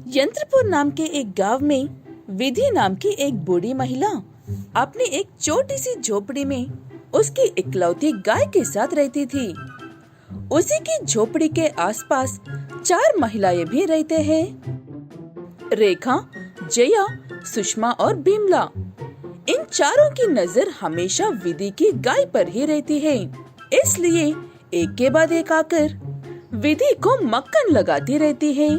यंत्रपुर नाम के एक गांव में विधि नाम की एक बूढ़ी महिला अपनी एक छोटी सी झोपड़ी में उसकी इकलौती गाय के साथ रहती थी। उसी की झोपड़ी के आसपास 4 महिलाएं भी रहते हैं। रेखा, जया, सुषमा और बिमला। इन चारों की नजर हमेशा विधि की गाय पर ही रहती है, इसलिए एक के बाद एक आकर विधि को मक्खन लगाती रहती है।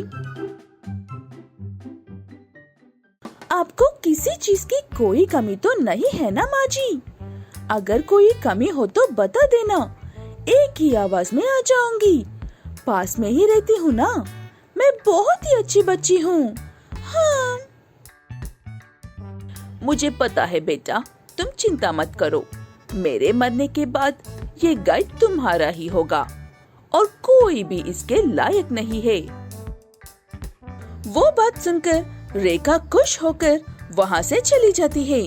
आपको किसी चीज की कोई कमी तो नहीं है ना माँ जी? अगर कोई कमी हो तो बता देना, एक ही आवाज में आ जाऊंगी। पास में ही रहती हूँ ना, मैं बहुत ही अच्छी बच्ची हूँ। हाँ, मुझे पता है बेटा, तुम चिंता मत करो। मेरे मरने के बाद ये गाय तुम्हारा ही होगा और कोई भी इसके लायक नहीं है। वो बात सुनकर रेखा खुश होकर वहाँ से चली जाती है।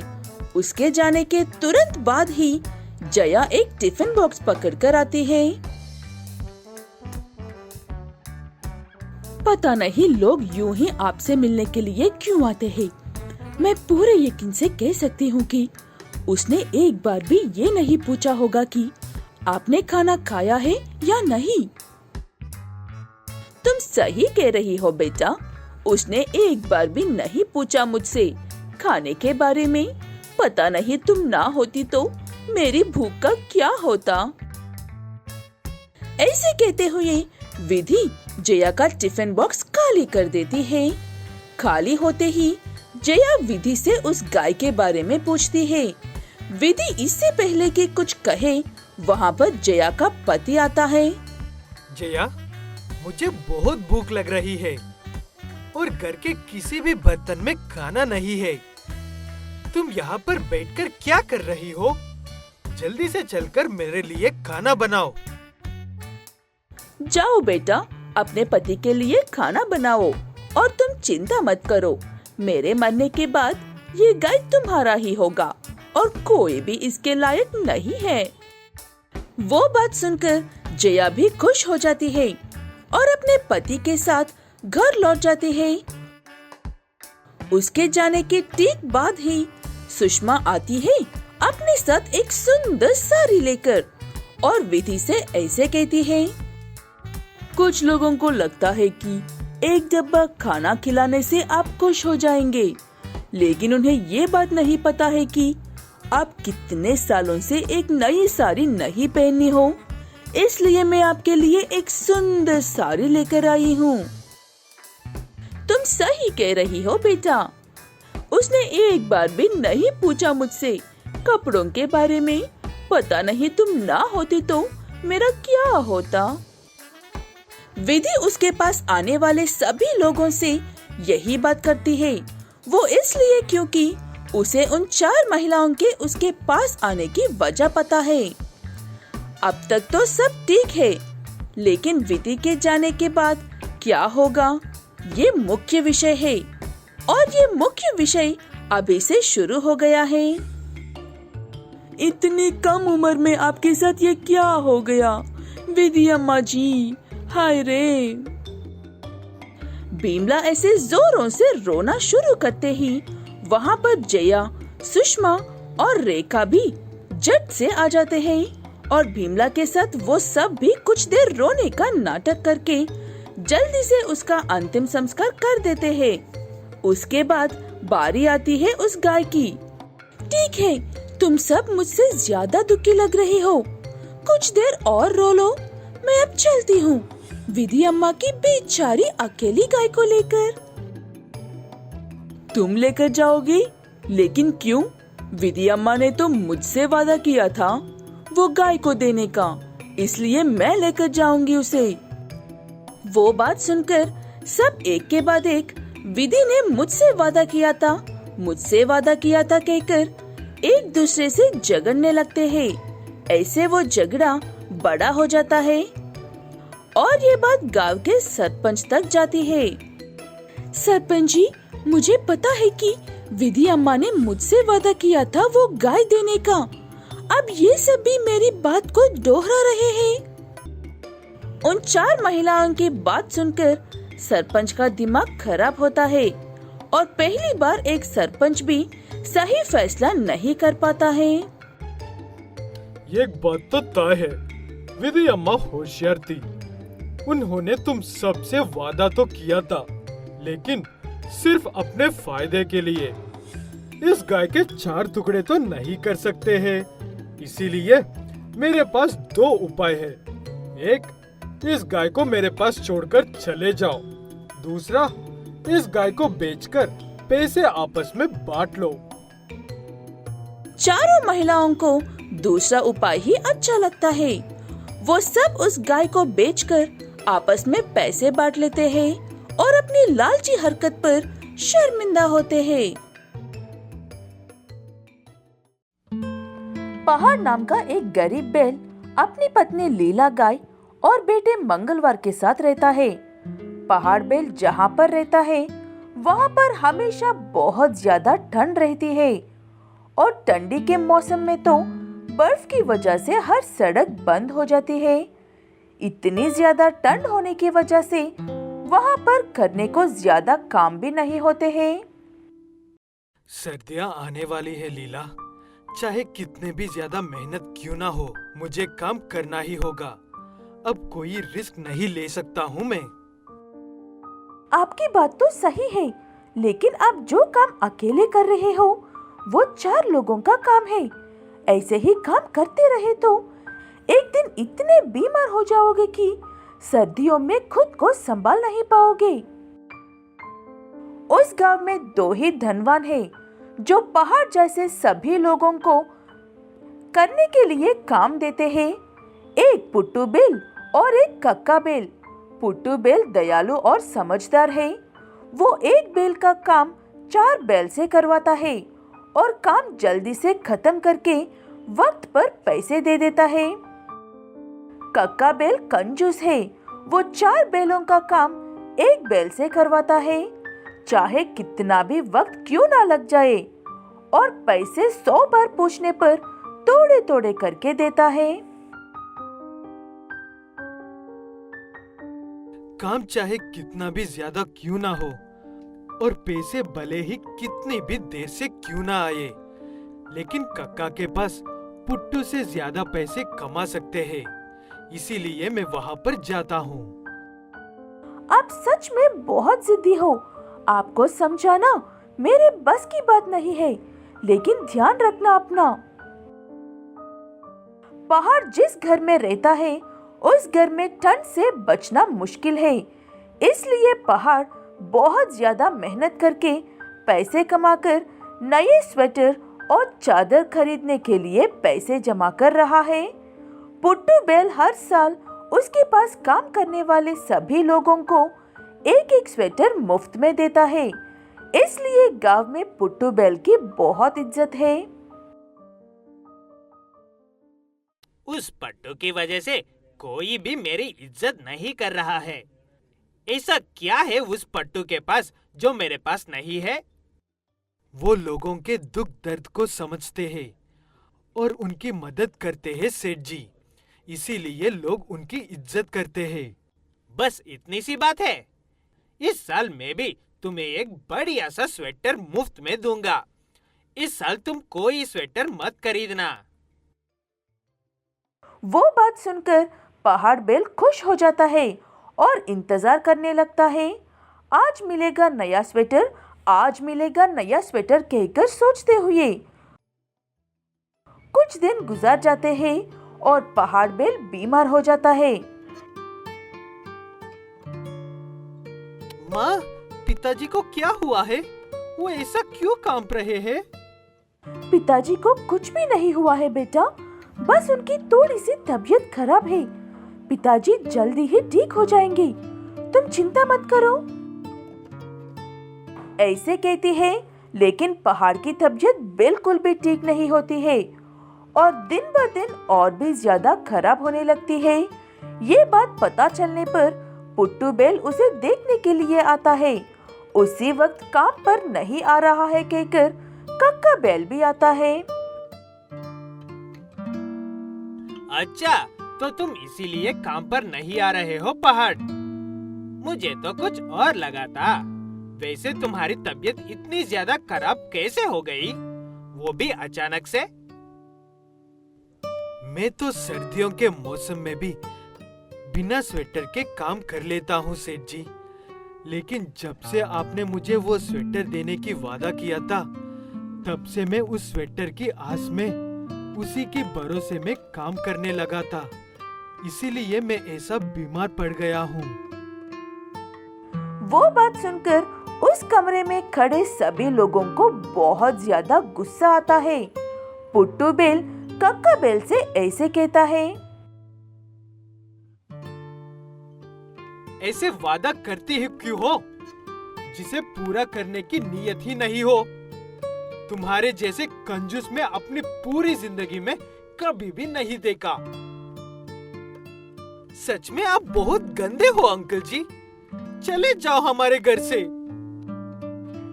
उसके जाने के तुरंत बाद ही जया एक टिफिन बॉक्स पकड़कर आती है। पता नहीं लोग यूं ही आपसे मिलने के लिए क्यों आते हैं। मैं पूरे यकीन से कह सकती हूँ कि उसने एक बार भी ये नहीं पूछा होगा कि आपने खाना खाया है या नहीं। तुम सही कह रही हो बेटा, उसने एक बार भी नहीं पूछा मुझसे खाने के बारे में। पता नहीं तुम ना होती तो मेरी भूख का क्या होता। ऐसे कहते हुए विधि जया का टिफिन बॉक्स खाली कर देती है। खाली होते ही जया विधि से उस गाय के बारे में पूछती है। विधि इससे पहले कि कुछ कहे, वहाँ पर जया का पति आता है। जया, मुझे बहुत भूख लग रही है और घर के किसी भी बर्तन में खाना नहीं है। तुम यहाँ पर बैठकर क्या कर रही हो? जल्दी से चलकर मेरे लिए खाना बनाओ। जाओ बेटा, अपने पति के लिए खाना बनाओ और तुम चिंता मत करो। मेरे मरने के बाद ये गाय तुम्हारा ही होगा और कोई भी इसके लायक नहीं है। वो बात सुनकर जया भी खुश हो जाती है और अपने पति के साथ घर लौट जाती है। उसके जाने के ठीक बाद ही सुषमा आती है अपने साथ एक सुंदर साड़ी लेकर और विधि से ऐसे कहती है। कुछ लोगों को लगता है कि एक डब्बा खाना खिलाने से आप खुश हो जाएंगे, लेकिन उन्हें ये बात नहीं पता है कि आप कितने सालों से एक नई साड़ी नहीं पहनी हो। इसलिए मैं आपके लिए एक सुंदर साड़ी लेकर आई हूँ। तुम सही कह रही हो बेटा, उसने एक बार भी नहीं पूछा मुझसे कपड़ों के बारे में। पता नहीं तुम ना होती तो मेरा क्या होता। विधि उसके पास आने वाले सभी लोगों से यही बात करती है। वो इसलिए क्योंकि उसे उन 4 महिलाओं के उसके पास आने की वजह पता है। अब तक तो सब ठीक है, लेकिन विधि के जाने के बाद क्या होगा, ये मुख्य विषय है और ये मुख्य विषय अभी से शुरू हो गया है। इतनी कम उम्र में आपके साथ ये क्या हो गया विधि अम्मा जी? हाय रे। बिमला ऐसे जोरों से रोना शुरू करते ही वहाँ पर जया, सुषमा और रेखा भी झट से आ जाते हैं और बिमला के साथ वो सब भी कुछ देर रोने का नाटक करके जल्दी से उसका अंतिम संस्कार कर देते हैं। उसके बाद बारी आती है उस गाय की। ठीक है, तुम सब मुझसे ज्यादा दुखी लग रही हो, कुछ देर और रो लो, मैं अब चलती हूँ विधि अम्मा की बेचारी अकेली गाय को लेकर। तुम लेकर जाओगी? लेकिन क्यों? विधि अम्मा ने तो मुझसे वादा किया था वो गाय को देने का, इसलिए मैं लेकर जाऊंगी उसे। वो बात सुनकर सब एक के बाद एक विधि ने मुझसे वादा किया था कहकर एक दूसरे से झगड़ने लगते हैं। ऐसे वो झगड़ा बड़ा हो जाता है और ये बात गांव के सरपंच तक जाती है। सरपंच जी, मुझे पता है कि विधि अम्मा ने मुझसे वादा किया था वो गाय देने का। अब ये सब भी मेरी बात को दोहरा रहे हैं। उन 4 महिलाओं की बात सुनकर सरपंच का दिमाग खराब होता है और पहली बार एक सरपंच भी सही फैसला नहीं कर पाता है। एक बात तो तय है, विधि अम्मा होशियार थी। उन्होंने तुम सबसे वादा तो किया था, लेकिन सिर्फ अपने फायदे के लिए। इस गाय के 4 टुकड़े तो नहीं कर सकते हैं, इसीलिए मेरे पास 2 उपाय है। एक, इस गाय को मेरे पास छोड़कर चले जाओ। दूसरा, इस गाय को बेचकर पैसे आपस में बांट लो। चारों महिलाओं को दूसरा उपाय ही अच्छा लगता है। वो सब उस गाय को बेचकर आपस में पैसे बांट लेते हैं और अपनी लालची हरकत पर शर्मिंदा होते हैं। पहाड़ नाम का एक गरीब बैल अपनी पत्नी लीला गाय और बेटे मंगलवार के साथ रहता है। पहाड़ बैल जहाँ पर रहता है वहाँ पर हमेशा बहुत ज्यादा ठंड रहती है और ठंडी के मौसम में तो बर्फ की वजह से हर सड़क बंद हो जाती है। इतनी ज्यादा ठंड होने की वजह से वहाँ पर करने को ज्यादा काम भी नहीं होते हैं। सर्दियाँ आने वाली है लीला, चाहे कितने भी ज्यादा मेहनत क्यों ना हो, मुझे काम करना ही होगा। अब कोई रिस्क नहीं ले सकता हूँ मैं। आपकी बात तो सही है, लेकिन आप जो काम अकेले कर रहे हो वो 4 लोगों का काम है। ऐसे ही काम करते रहे तो एक दिन इतने बीमार हो जाओगे कि सर्दियों में खुद को संभाल नहीं पाओगे। उस गांव में 2 ही धनवान हैं जो पहाड़ जैसे सभी लोगों को करने के लिए काम देते हैं। एक पुट्टू बेल और एक कक्का बेल। पुट्टू बेल दयालु और समझदार है। वो एक बेल का काम 4 बैल से करवाता है और काम जल्दी से खत्म करके वक्त पर पैसे दे देता है। कक्का बेल कंजूस है। वो 4 बैलों का काम एक बैल से करवाता है, चाहे कितना भी वक्त क्यों ना लग जाए, और पैसे 100 बार पूछने पर थोड़े थोड़े करके देता है। काम चाहे कितना भी ज्यादा क्यों ना हो और पैसे भले ही कितनी भी देर से क्यों ना आए, लेकिन कक्का के पास पुट्टू से ज्यादा पैसे कमा सकते हैं, इसीलिए मैं वहाँ पर जाता हूँ। आप सच में बहुत जिद्दी हो। आपको समझाना मेरे बस की बात नहीं है, लेकिन ध्यान रखना अपना। पहाड़ जिस घर में रहता है उस घर में ठंड से बचना मुश्किल है, इसलिए पहाड़ बहुत ज्यादा मेहनत करके पैसे कमाकर नए स्वेटर और चादर खरीदने के लिए पैसे जमा कर रहा है। पुट्टू बेल हर साल उसके पास काम करने वाले सभी लोगों को एक एक स्वेटर मुफ्त में देता है, इसलिए गांव में पुट्टू बेल की बहुत इज्जत है। उस पट्टू की वजह से कोई भी मेरी इज्जत नहीं कर रहा है। ऐसा क्या है उस पट्टू के पास जो मेरे पास नहीं है? वो लोगों के दुख दर्द को समझते हैं और उनकी मदद करते हैं सेठ जी, इसीलिए लोग उनकी इज्जत करते हैं। बस इतनी सी बात है। इस साल मैं भी तुम्हें एक बढ़िया सा स्वेटर मुफ्त में दूंगा। इस साल तुम कोई स्वेटर मत खरीदना। वो बात सुनकर पहाड़ बेल खुश हो जाता है और इंतजार करने लगता है। आज मिलेगा नया स्वेटर, आज मिलेगा नया स्वेटर कहकर सोचते हुए कुछ दिन गुजार जाते हैं और पहाड़ बेल बीमार हो जाता है। माँ, पिताजी को क्या हुआ है? वो ऐसा क्यों कांप रहे हैं? पिताजी को कुछ भी नहीं हुआ है बेटा, बस उनकी थोड़ी सी तबीयत खराब है। पिताजी जल्दी ही ठीक हो जाएंगे, तुम चिंता मत करो। ऐसे कहती है, लेकिन पहाड़ की तबीयत बिल्कुल भी ठीक नहीं होती है और दिन ब दिन और भी ज्यादा खराब होने लगती है। ये बात पता चलने पर पुट्टू बेल उसे देखने के लिए आता है। उसी वक्त काम पर नहीं आ रहा है कहकर कक्का बेल भी आता है। अच्छा, तो तुम इसीलिए काम पर नहीं आ रहे हो पहाड़? मुझे तो कुछ और लगा था। वैसे तुम्हारी तबीयत इतनी ज्यादा खराब कैसे हो गई, वो भी अचानक से? मैं तो सर्दियों के मौसम में भी बिना स्वेटर के काम कर लेता हूँ सेठ जी, लेकिन जब से आपने मुझे वो स्वेटर देने की वादा किया था, तब से मैं उस स्वेटर की आस में, उसी के भरोसे में काम करने लगा था। इसीलिए मैं ऐसा बीमार पड़ गया हूँ। वो बात सुनकर उस कमरे में खड़े सभी लोगों को बहुत ज्यादा गुस्सा आता है। पुट्टू बेल कक्का बेल से ऐसे कहता है, ऐसे वादा करती ही क्यों हो, जिसे पूरा करने की नीयत ही नहीं हो? तुम्हारे जैसे कंजूस में अपनी पूरी जिंदगी में कभी भी नहीं देखा। सच में आप बहुत गंदे हो अंकल जी, चले जाओ हमारे घर से।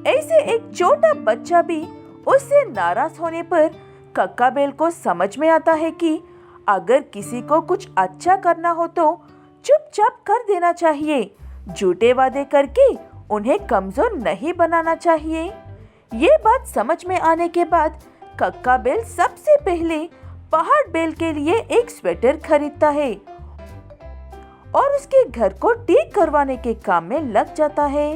ऐसे एक छोटा बच्चा भी उससे नाराज होने पर कक्का बेल को समझ में आता है कि अगर किसी को कुछ अच्छा करना हो तो चुपचाप कर देना चाहिए। झूठे वादे करके उन्हें कमजोर नहीं बनाना चाहिए। ये बात समझ में आने के बाद कक्का बेल सबसे पहले पहाड़ बेल के लिए एक स्वेटर खरीदता है और उसके घर को ठीक करवाने के काम में लग जाता है।